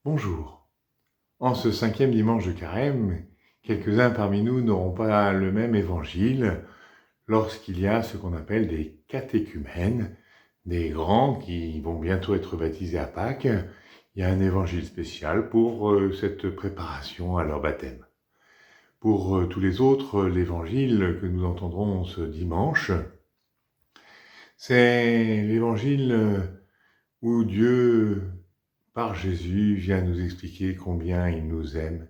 Bonjour. En ce 5e dimanche de Carême, quelques-uns parmi nous n'auront pas le même évangile lorsqu'il y a ce qu'on appelle des catéchumènes, des grands qui vont bientôt être baptisés à Pâques. Il y a un évangile spécial pour cette préparation à leur baptême. Pour tous les autres, l'évangile que nous entendrons ce dimanche, c'est l'évangile où Dieu, par Jésus, vient nous expliquer combien il nous aime,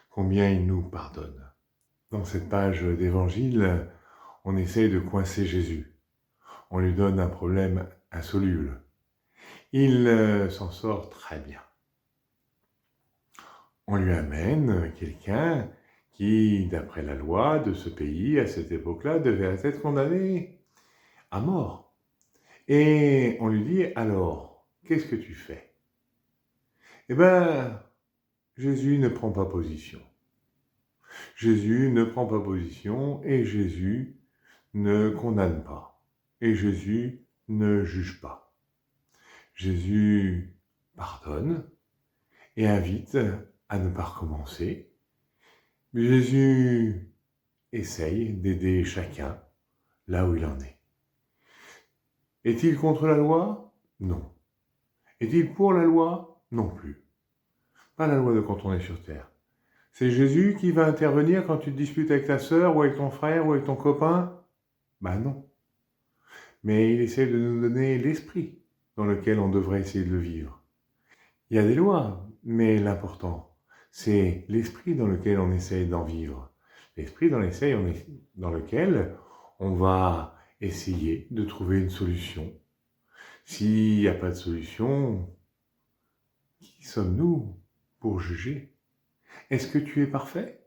combien il nous pardonne. Dans cette page d'évangile, on essaye de coincer Jésus. On lui donne un problème insoluble. Il s'en sort très bien. On lui amène quelqu'un qui, d'après la loi de ce pays, à cette époque-là, devait être condamné à mort. Et on lui dit, alors, qu'est-ce que tu fais ? Eh bien, Jésus ne prend pas position. Jésus ne prend pas position et Jésus ne condamne pas. Et Jésus ne juge pas. Jésus pardonne et invite à ne pas recommencer. Jésus essaye d'aider chacun là où il en est. Est-il contre la loi ? Non. Est-il pour la loi ? Non plus. Pas la loi de quand on est sur terre. C'est Jésus qui va intervenir quand tu te disputes avec ta sœur ou avec ton frère ou avec ton copain ? Ben non. Mais il essaie de nous donner l'esprit dans lequel on devrait essayer de le vivre. Il y a des lois, mais l'important, c'est l'esprit dans lequel on essaye d'en vivre. L'esprit dans lequel on va essayer de trouver une solution. S'il n'y a pas de solution, qui sommes-nous pour juger ? Est-ce que tu es parfait ?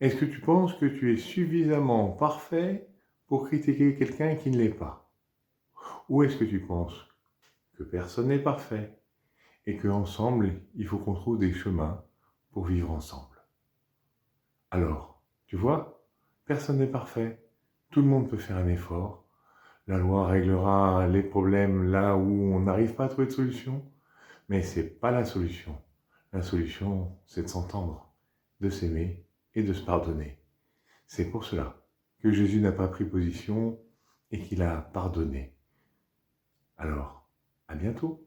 Est-ce que tu penses que tu es suffisamment parfait pour critiquer quelqu'un qui ne l'est pas ? Ou est-ce que tu penses que personne n'est parfait et qu'ensemble, il faut qu'on trouve des chemins pour vivre ensemble ? Alors, tu vois, personne n'est parfait. Tout le monde peut faire un effort. La loi réglera les problèmes là où on n'arrive pas à trouver de solution, mais c'est pas la solution. La solution, c'est de s'entendre, de s'aimer et de se pardonner. C'est pour cela que Jésus n'a pas pris position et qu'il a pardonné. Alors, à bientôt.